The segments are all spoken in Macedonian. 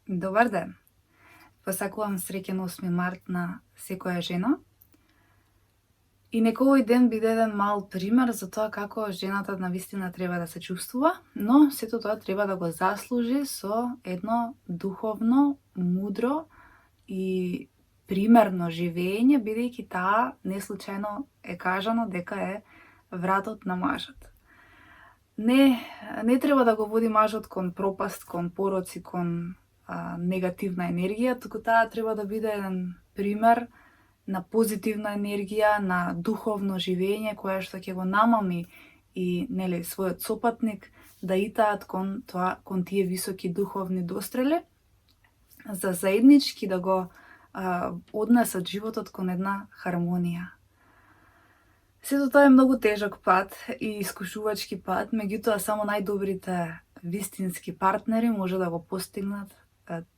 Добар ден! Посакувам среќен 8 март на секоја жена. И нека овој ден биде еден мал пример за тоа како жената навистина треба да се чувствува, но сето тоа треба да го заслужи со едно духовно, мудро и примерно живење, бидејќи таа неслучајно е кажано дека е вратот на мажот. Не треба да го води мажот кон пропаст, кон пороци, кон негативна енергија, туку таа треба да биде еден пример на позитивна енергија, на духовно живење, која што ќе го намами и својот сопатник да итаат кон тие високи духовни дострели, за заеднички да го однесат животот кон една хармонија. Сето тоа е многу тежок пат и искушувачки пат, меѓутоа само најдобрите вистински партнери може да го постигнат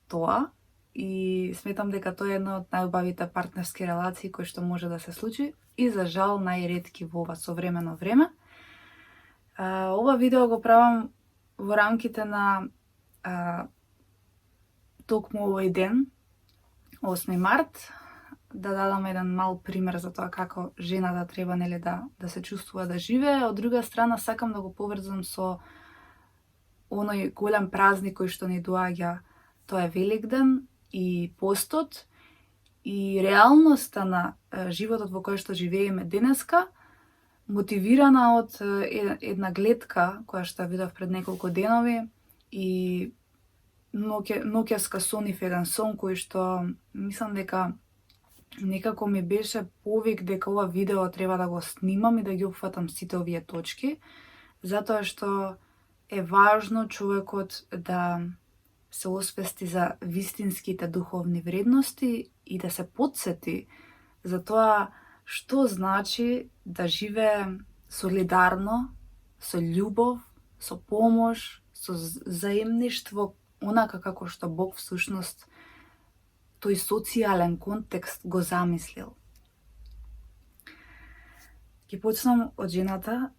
тоа и сметам дека тоа е една од најубавите партнерски релации кои што може да се случи и за жал најретки во ова современо време. Ова видео го правам во рамките на токму овој ден, 8 март, да дадам еден мал пример за тоа како жената треба да се чувствува да живее. Од друга страна сакам да го поврзам со оној голем празник кој што ни доаѓа. Тоа е Великден и постот и реалноста на животот во кој што живееме денеска, мотивирана од една гледка која што видов пред неколку денови и ноќе скасонив еден сон кој што мислам дека некако ми беше повик дека ова видео треба да го снимам и да ги опфатам сите овие точки, затоа што е важно човекот да се освести за вистинските духовни вредности и да се потсети за тоа што значи да живее солидарно, со љубов, со помош, со заемништво, онака како што Бог всушност тој социјален контекст го замислил. Ќе почнам од жената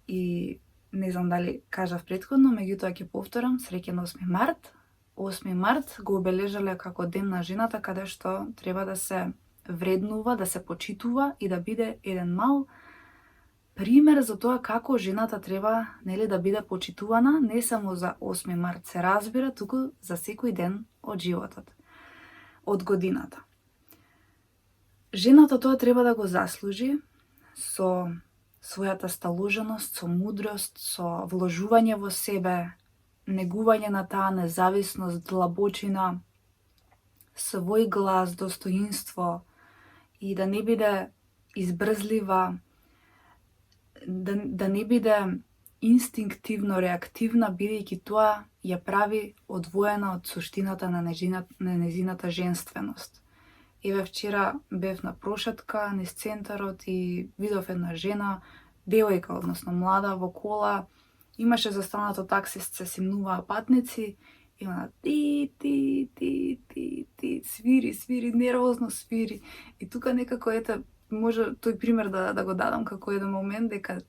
и не знам дали кажав претходно, меѓутоа ќе повторам, среќен 8 март. 8 март го обележале како ден на жената, каде што треба да се вреднува, да се почитува и да биде еден мал пример за тоа како жената треба да биде почитувана, не само за 8 март се разбира, туку за секој ден од животот, од годината. Жената тоа треба да го заслужи со својата сталоженост, со мудрост, со вложување во себе, негување на таа независност, длабочина, свој глас, достоинство и да не биде избрзлива, да не биде инстинктивно реактивна, бидејќи тоа ја прави одвоена од суштината на нејзината женственост. Еве вчера бев на прошетка низ центарот и видов една жена, девојка, односно млада, во кола, имаше застанато таксист, се симнуваа патници и она ти, свири, нервозно свири. И тука некако може тој пример да го дадам како еден момент дека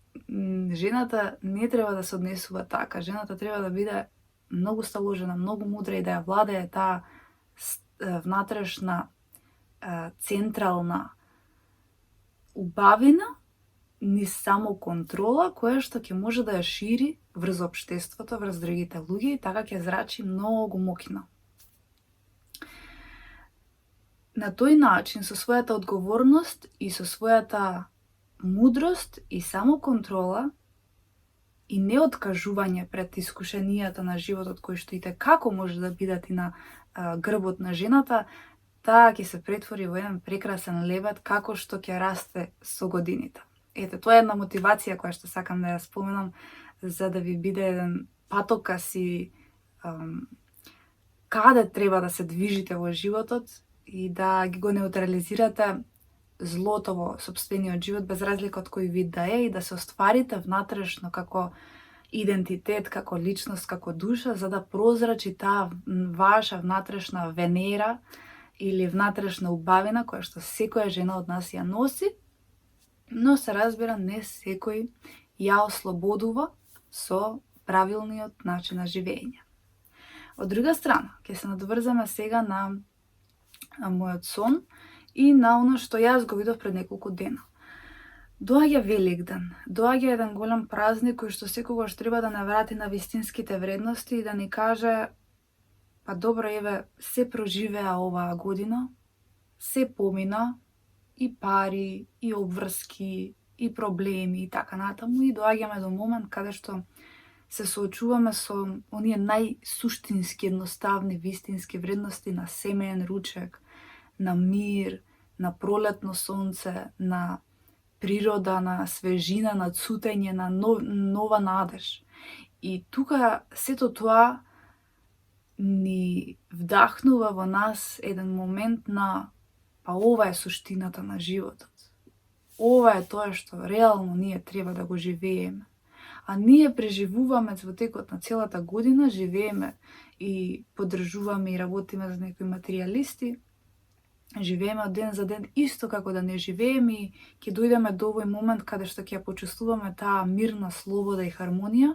жената не треба да се однесува така. Жената треба да биде многу сталожена, многу мудра и да ја владее таа внатрешна централна убавина, ни само контрола, која што ќе може да ја шири врз општеството, врз другите луѓе и така ќе зрачи многу моќно. На тој начин, со својата одговорност и со својата мудрост и самоконтрола и неоткажување пред искушенијата на животот кои што како може да бидат и на грбот на жената, таа ќе се претвори во еден прекрасен лебед како што ќе расте со годините. Ете, тоа е една мотивација која што сакам да ја споменам, за да ви биде еден патокас и каде треба да се движите во животот и да ги го неутрализирате злото во сопствениот живот, без разлика од кој вид да е, и да се остварите внатрешно како идентитет, како личност, како душа, за да прозрачи таа ваша внатрешна Венера или внатрешна убавина која што секоја жена од нас ја носи, но се разбира не секој ја ослободува со правилниот начин на живење. Од друга страна, ќе се надврзаме сега на мојот сон и на оно што јас го видов пред неколку дена. Доаѓа Великден, доаѓа еден голем празник кој што секогаш треба да не врати на вистинските вредности и да ни каже па добро, еве, се проживеа оваа година, се помина, и пари, и обврски, и проблеми и така натаму, и доаѓаме до момент каде што се соочуваме со оние најсуштински, едноставни, вистински вредности на семеен ручек, на мир, на пролетно сонце, на природа, на свежина, на цутење, на нова надеж. И тука сето тоа ни вдахнува во нас еден момент на па ова е суштината на животот. Ова е тоа што реално ние треба да го живееме. А ние преживуваме во текот на целата година, живееме и поддржуваме и работиме за некои материјалисти, живееме од ден за ден исто како да не живееме и ќе дојдеме до овој момент каде што ќе почувствуваме таа мирна слобода и хармонија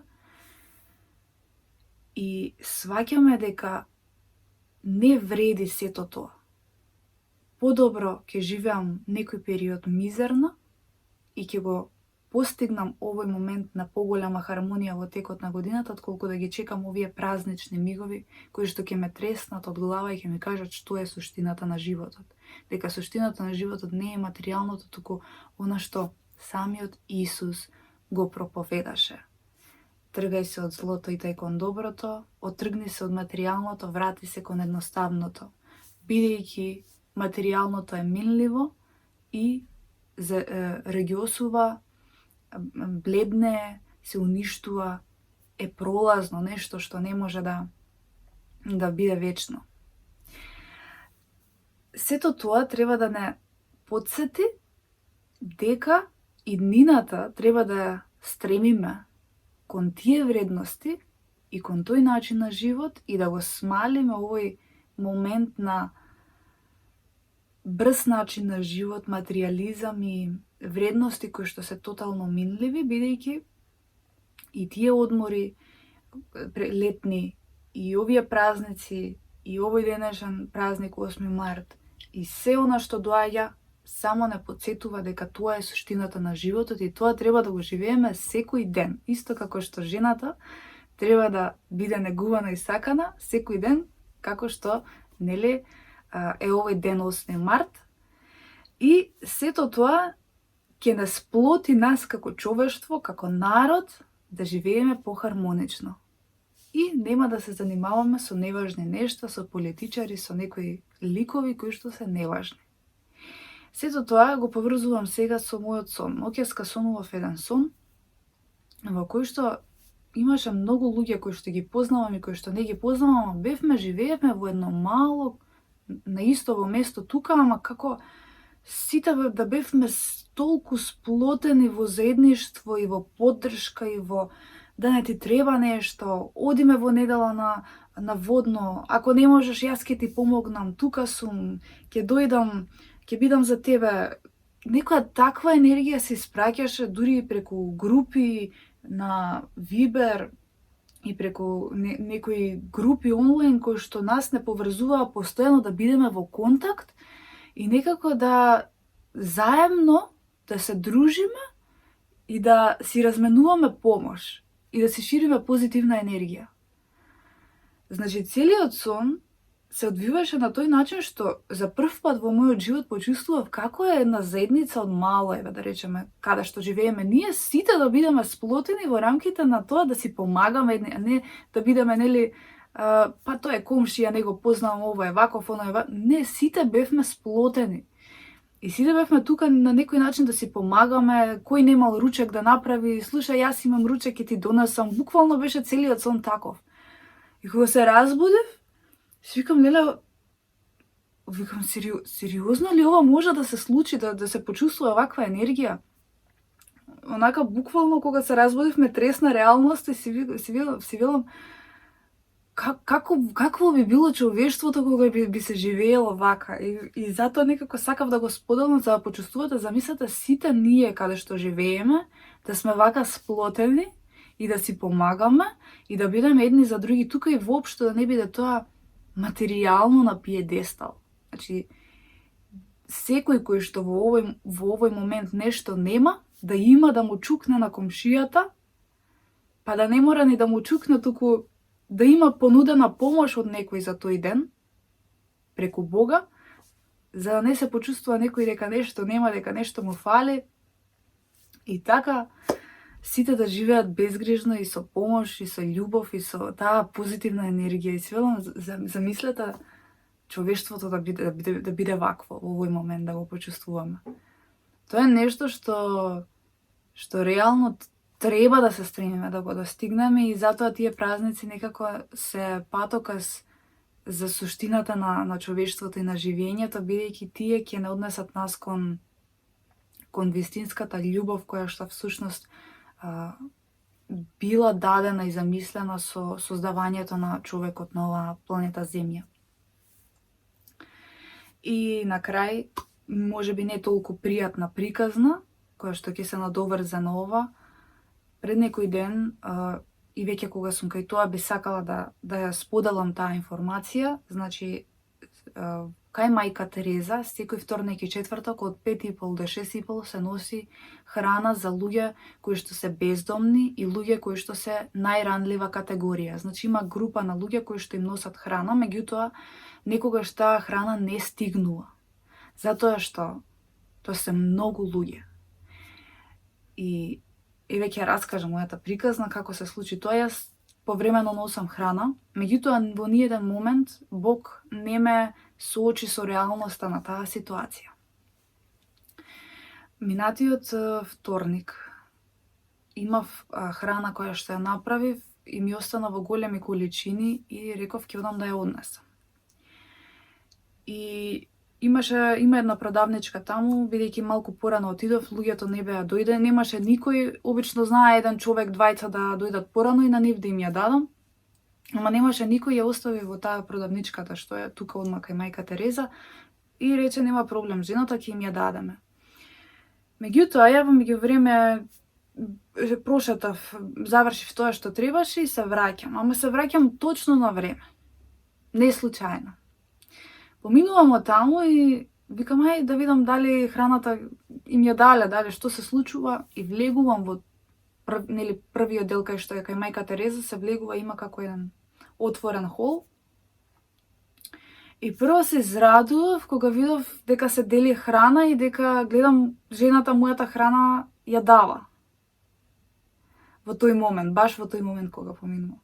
и сваќаме дека не вреди сето тоа. Подобро ќе живеам некој период мизерно и ќе го постигнам овој момент на поголема хармонија во текот на годината, отколку да ги чекам овие празнични мигови кои што ќе ме треснат од глава и ќе ми кажат што е суштината на животот. Дека суштината на животот не е материјалното, туку она што самиот Исус го проповедаше. Тргај се од злото и тај кон доброто, оттргни се од материјалното, врати се кон едноставното. Бидејќи материјалното е минливо и региосува, бледне, се уништува, е пролазно, нешто што не може да биде вечно. Сето тоа треба да не потсети дека иднината треба да стремиме кон тие вредности и кон тој начин на живот и да го смалиме овој момент на брз начин на живот, материјализам и вредности кои што се тотално минливи, бидејќи и тие одмори летни и овие празници и овој денешен празник 8 март и се она што доаѓа само не потсетува дека тоа е суштината на животот и тоа треба да го живееме секој ден. Исто како што жената треба да биде негувана и сакана секој ден, како што, нели, е овој ден 8 март. И сето тоа ќе не сплоти нас како човештво, како народ, да живееме похармонично. И нема да се занимаваме со неважни нешта, со политичари, со некои ликови кои што се неважни. Сето тоа го поврзувам сега со мојот сон. Ноќеска сонував еден сон, во кој што имаше многу луѓе кои што ги познавам и кои што не ги познавам, живеевме во едно мало, на истово место тука, ама како сите да бевме толку сплотени во заедништво и во поддршка и во да не ти треба нешто, одиме во недела на водно, ако не можеш јас ќе ти помогнам, тука сум, ќе дојдам, ќе бидам за тебе. Некоја таква енергија се испраќаше дури преку групи на Вибер и преку некои групи онлайн кои што нас не поврзуваа постојано да бидеме во контакт и некако да заемно да се дружиме и да си разменуваме помош и да си шириме позитивна енергија. Значи, целиот сон се одвиваше на тој начин што за прв пат во мојот живот почувствував како е една заедница од мало, да речеме, каде што живееме. Ние сите да бидеме сплотени во рамките на тоа да си помагаме, а не да бидеме, нели, па тој е комшија, не го познавам, ова е ваков, оно е ваков. Не, сите бевме сплотени. И сите бевме тука на некој начин да си помагаме, кој немал ручек да направи, слушај, јас имам ручек и ти донесам. Буквално беше целиот сон таков. И кога се разбудив, си викам, леле, сериозно ли ова може да се случи, да се почувствува ваква енергија? Онака, буквално, кога се разбудив, ме тресна реалност и си велам, какво би било човештвото кога би се живеело вака? И затоа некако сакав да го споделам, за да почувствувате, замислете сите ние каде што живееме, да сме вака сплотени и да си помагаме и да бидеме едни за други тука и воопшто да не биде тоа материјално на пиедестал. Значи, секој кој што во овој момент нешто нема, да има да му чукне на комшијата, па да не мора ни да му чукне, туку да има понудена помош од некој за тој ден, преку Бога, за да не се почувствува некој дека нешто нема, дека нешто му фали. И така, сите да живеат безгрижно и со помош, и со љубов, и со таа позитивна енергија. И свелам, замислете човештвото да биде вакво во овој момент, да го почувствуваме. Тоа е нешто што реално треба да се стремиме да го достигнеме и затоа тие празници некако се патокас за суштината на човештвото и на живењето, бидејќи тие ќе не однесат нас кон вистинската љубов која што всушност била дадена и замислена со создавањето на човекот на оваа планета Земја. И на крај, можеби не толку пријатна приказна, која што ќе се надоврзе на ова, пред некој ден, и веќе кога сум кај тоа, би сакала да ја споделам таа информација. Значи, кај мајка Тереза, секој вторник и четврток од 5:30 до 6:30 се носи храна за луѓе кои што се бездомни и луѓе кои што се најранлива категорија. Значи, има група на луѓе кои што им носат храна, меѓутоа, некогаш таа храна не стигнува. Затоа што тоа се многу луѓе. И веќе раскажам мојата приказна како се случи тоа. Јас повремено носам храна, меѓутоа во ниеден момент Бог не ме соочи со реалноста на таа ситуација. Минатиот вторник имав храна која што ја направив и ми остана во големи количини и реков ќе одам да ја однесам. И има една продавничка таму, бидејќи малку порано отидов, луѓето не беа дојде, немаше никој, обично знае еден човек, двајца да дојдат порано и на нив да им ја дадам. Ама немаше никој, ја остави во таа продавничката што е тука одма кај мајка Тереза и рече нема проблем, жената ќе им ја дадеме. Меѓутоа, ја во меѓувреме прошетав, завршив тоа што требаше и се враќам, ама се враќам точно на време. Не случајно. Поминувам од таму и викам, ај да видам дали храната им ја дале, дали што се случува, и влегувам во првиот дел кај што е кај мајка Тереза, се влегува, има како еден отворен хол. И прво се израдував кога видов дека се дели храна и дека гледам жената мојата храна ја дава. Во тој момент, баш во тој момент кога поминувам.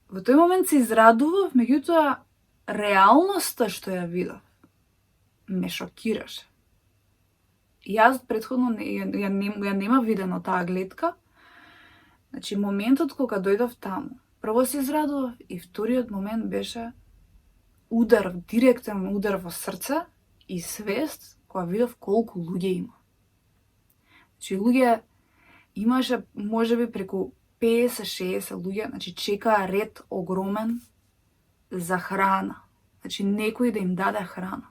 Во тој момент се израдував, меѓутоа реалноста што ја видов ме шокираше. Јас претходно ја нема видено таа гледка. Значи, моментот кога дојдов таму, прво се израдував и вториот момент беше удар, директен удар во срце и свест кога видов колку луѓе има. Значи, луѓе имаше можеби преку 50-60 луѓе, значи чекаа ред огромен за храна. Значи, некој да им даде храна.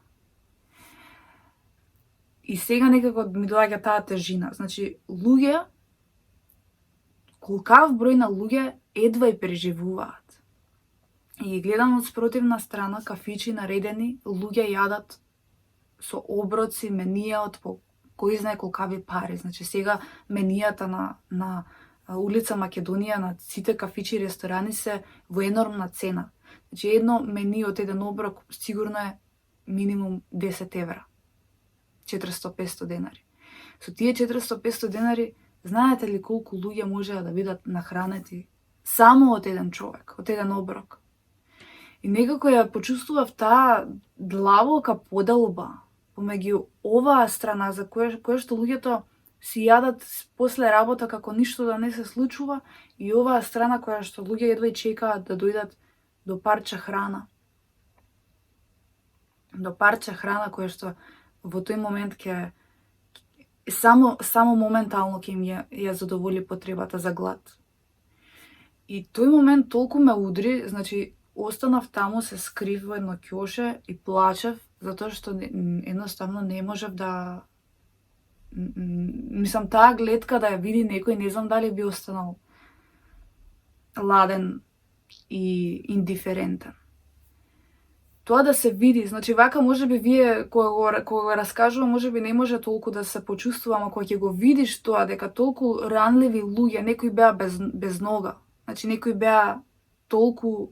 И сега некако ми доаѓа таа тежина. Значи, луѓе, колкав број на луѓе едва и преживуваат. И гледам од спротивна страна, кафичи наредени, луѓе јадат со оброци, менија од по кој знае колкави пари. Значи, сега менијата на улица Македонија, на сите кафичи и ресторани се во енормна цена. Значи, едно мени од еден оброк сигурно е минимум 10 евра. 400-500 денари. Со тие 400-500 денари, знаете ли колку луѓе можеа да бидат нахранети само од еден човек, од еден оброк? И некако ја почувствував таа длабока поделба помеѓу оваа страна за која што луѓето си јадат после работа како ништо да не се случува, и оваа страна која што луѓе едва и чекаат да дојдат до парче храна. До парче храна која што во тој момент ќе само моментално ќе им ја задоволи потребата за глад. И тој момент толку ме удри, значи останав таму, се скрив во едно ќоше и плачев, затоа што едноставно не можев да Мислам, таа гледка да ја види некој, не знам дали би останал ладен и индиферентен. Тоа да се види, значи вака можеби вие кога го раскажува, можеби не може толку да се почувствува, ама кога ќе го видиш тоа дека толку ранливи луѓе, некои беа без нога, значи некои беа толку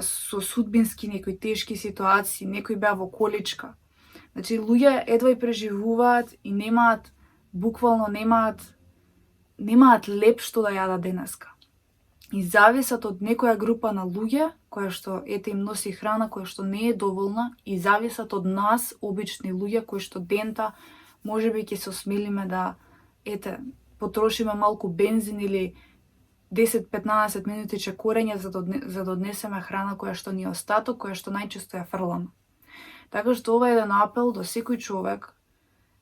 со судбински некои тешки ситуации, некои беа во количка. Значи луѓе едва и преживуваат и буквално немаат леп што да јадат денеска. И зависат од некоја група на луѓе, која што им носи храна, која што не е доволна, и зависат од нас, обични луѓе, кои што дента можеби ќе се осмелиме да потрошиме малку бензин или 10-15 минути чекорење за да однесеме храна која што ни е остаток, која што најчесто ја фрламе. Така што ова е еден апел до секој човек,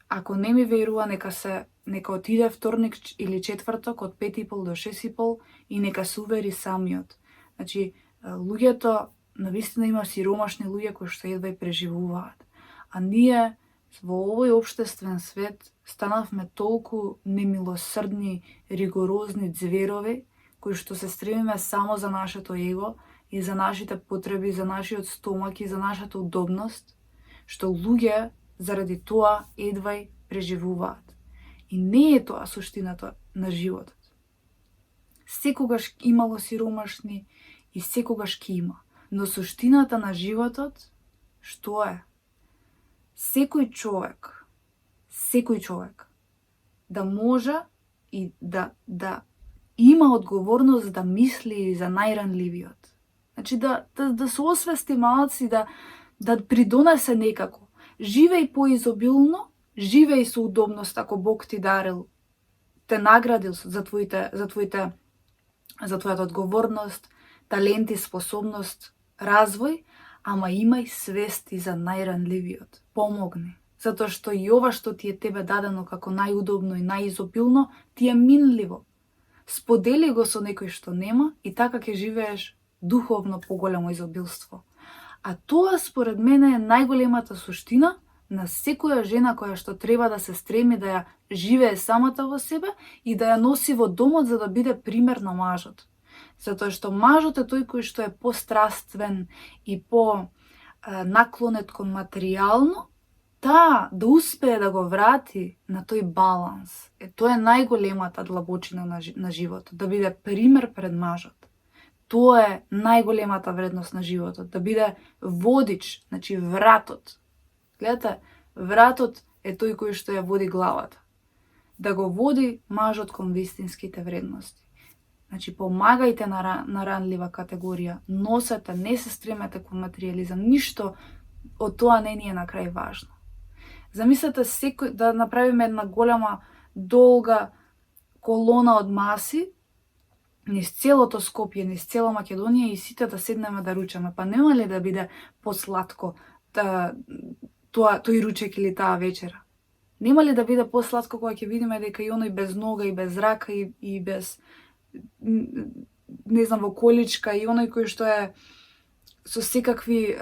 ако не ми верува, нека отиде вторник или четврток од 5:30 до 6:30 и нека се увери самиот. Значи, луѓето, навистина има сиромашни луѓе кои што едва и преживуваат. А ние во овој општествен свет станавме толку немилосрдни, ригорозни зверови, кои што се стремиме само за нашето его и за нашите потреби, за нашиот стомак и за нашата удобност, што луѓе заради тоа едва и преживуваат. И не е тоа суштината на животот. Секогаш имало сиромашни и секогаш ќе има. Но суштината на животот, што е? Секој човек да може и да има одговорност да мисли за најранливиот. Значи да се освести малци, да придонесе некако. Живеј поизобилно, живеј со удобност ако Бог ти дарил, те наградил за твојата одговорност, таленти, способност, развој, ама имај свести за најранливиот. Помогни. Затоа што и ова што ти е тебе дадено како најудобно и најизобилно, ти е минливо. Сподели го со некој што нема и така ќе живееш духовно поголемо изобилство. А тоа според мене е најголемата суштина на секоја жена која што треба да се стреми да ја живее самата во себе и да ја носи во домот за да биде пример на мажот. Затоа што мажот е тој кој што е пострастен и наклонет кон материјално, да успее да го врати на тој баланс. Тоа е најголемата длабочина на животот, да биде пример пред мажот. Тоа е најголемата вредност на животот, да биде водич, значи вратот. Гледате, вратот е тој кој што ја води главата. Да го води мажот кон вистинските вредности. Значи, помагајте на ранлива категорија, носете, не се стремете кон материјализам, ништо од тоа не ни е на крај важно. Замислете да направиме една голема, долга колона од маси, низ целото Скопје, низ цела Македонија и сите да седнеме да ручаме. Па нема ли да биде посладко тој ручек или таа вечера? Нема ли да биде посладко кога ќе видиме дека и оној без нога и без рака и без не знам во количка и оној кој што е со секакви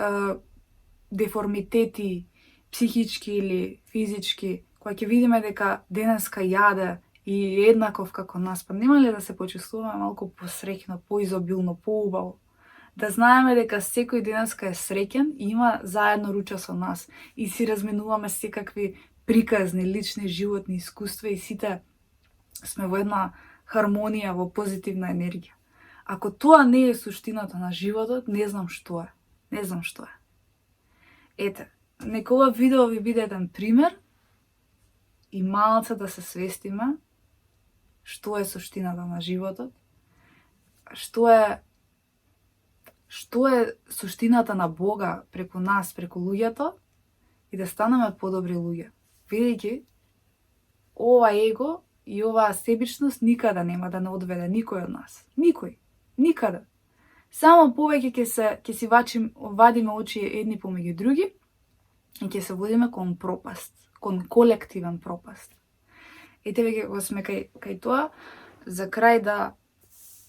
деформитети психички или физички, кога ќе видиме дека денеска јаде и еднаков како нас, па нема ли да се почувствуваме малку посреќно, поизобилно, поубаво? Да знаеме дека секој денеска е среќен и има заедно руча со нас и си разменуваме секакви приказни, лични, животни искуства и сите сме во една хармонија, во позитивна енергија. Ако тоа не е суштината на животот, не знам што е. Не знам што е. Ете, нека ова видео ви биде еден пример и малце да се свестиме што е суштината на животот, што е суштината на Бога преку нас, преку луѓето и да станеме подобри луѓе. Видејќи, ова его и оваа себичност никаде нема да не одведе никој од нас. Никој. Никаде. Само повеќе ќе си вадиме очи едни помеѓу други и ќе се водиме кон пропаст, кон колективен пропаст. Ете веќе кога сме кај тоа, за крај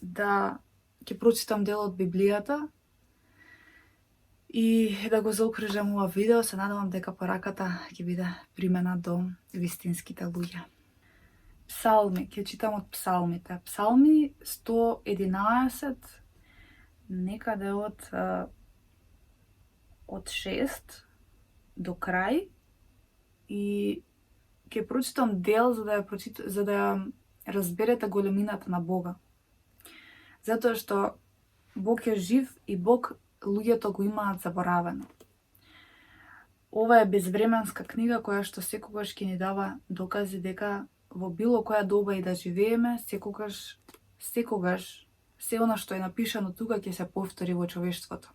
да ќе прочитам дел од Библијата И да го заокружам ова видео, се надевам дека пораката ќе биде примена до вистинските луѓе. Псалми, ќе читам од псалмите. Псалми 111, некаде од 6 до крај, и ќе прочитам дел за да ја разберете големината на Бога. Затоа што Бог е жив и Бог луѓето го имаат заборавено. Ова е безвременска книга која што секогаш ќе ни дава докази дека во било која доба и да живееме, секогаш се она што е напишано тука ќе се повтори во човештвото.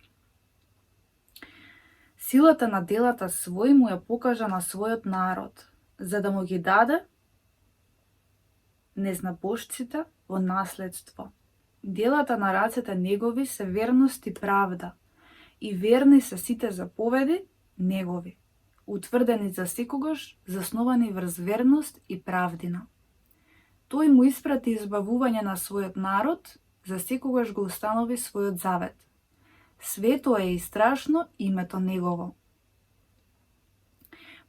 Силата на делата свој му ја покажа на својот народ, за да му ги даде незнабожците во наследство. Делата на рацете негови се верност и правда, и верни се сите заповеди негови, утврдени за секогаш, засновани врз верност и правдина. Тој му испрати избавување на својот народ, за секогаш го установи својот завет. Свето е и страшно името негово.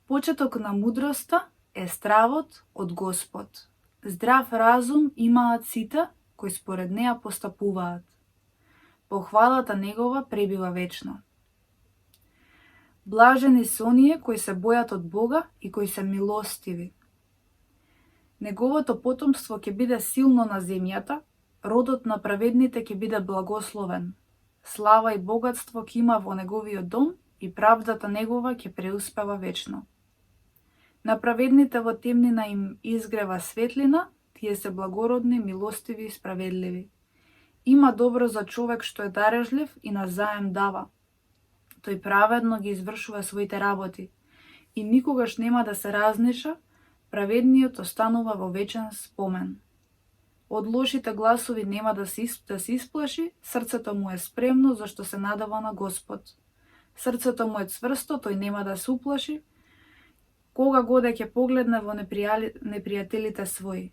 Почеток на мудроста е стравот од Господ. Здрав разум имаат сите кои според неа постапуваат. Похвалата негова пребива вечно. Блажени се оние кои се бојат од Бога и кои се милостиви. Неговото потомство ќе биде силно на земјата, родот на праведните ќе биде благословен. Слава и богатство ќе има во неговиот дом и правдата негова ќе преуспева вечно. На праведните во темнина им изгрева светлина, тие се благородни, милостиви и справедливи. Има добро за човек што е дарежлив и назаем дава. Тој праведно ги извршува своите работи и никогаш нема да се разниша, праведниот останува во вечен спомен. Од лошите гласови нема да се исплаши, срцето му е спремно зашто се надава на Господ. Срцето му е цврсто, тој нема да се уплаши, кога годе ќе погледне во непријателите своји.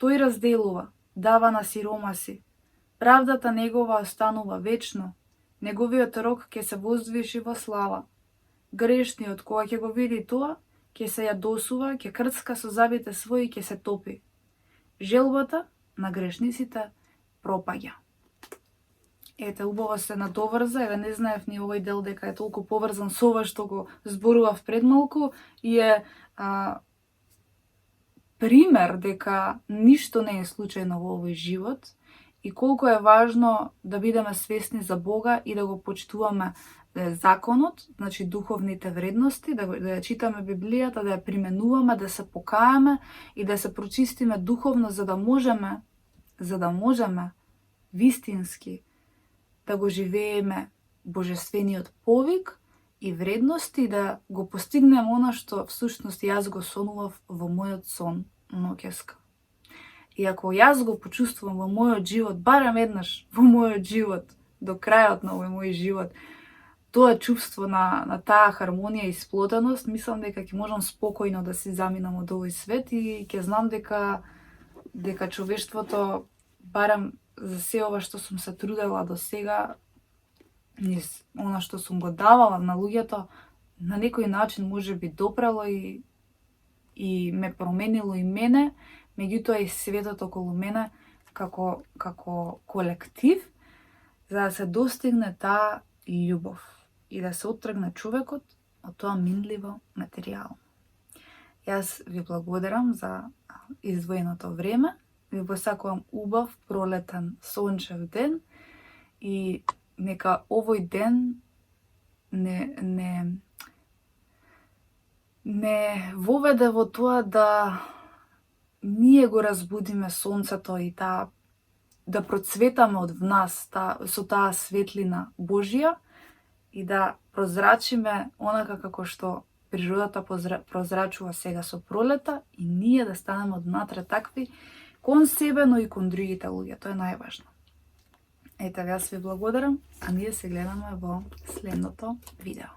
Тој разделува, дава на сиромаси. Правдата негова останува вечно, неговиот рок ќе се воздвиши во слава. Грешниот, кога ќе го види тоа, ќе се јадосува, ќе крцка со зъбите своји и ќе се топи. Желбата на грешниците пропаѓа. Ете, убаво се надоврза, еве не знаев ни овој дел дека е толку поврзан со ова што го зборував пред малку и е пример дека ништо не е случајно во овој живот и колку е важно да бидеме свесни за Бога и да го почитуваме законот, значи духовните вредности, да ја читаме Библијата, да ја применуваме, да се покаеме и да се прочистиме духовно за да можеме вистински да го живееме божествениот повик и вредности, да го постигнеме она што всушност јас го сонував во мојот сон ноќеска. И ако јас го почувствувам во мојот живот, барем еднаш во мојот живот, до крајот на овој мој живот, тоа чувство на таа хармонија и сплотеност, мислам дека ќе можам спокојно да си заминам од овој свет и ќе знам дека човештвото, барем за се ова што сум се трудела до сега, низ она што сум го давала на луѓето, на некој начин може би допрело и ме променило и мене, меѓутоа и светот околу мене како колектив, за да се достигне таа љубов и да се оттргне човекот од тоа минливо материјално. Јас ви благодарам за издвоеното време, ви посакувам убав пролетен сончев ден и нека овој ден не воведе во тоа да ние го разбудиме сонцето и да процветаме од нас со таа светлина Божја и да прозрачиме онака како што природата прозрачува сега со пролета и ние да станеме однатре такви кон себе, но и кон другите луѓе. Тоа е најважно. Ете, јас ви благодарам, а ние се гледаме во следното видео.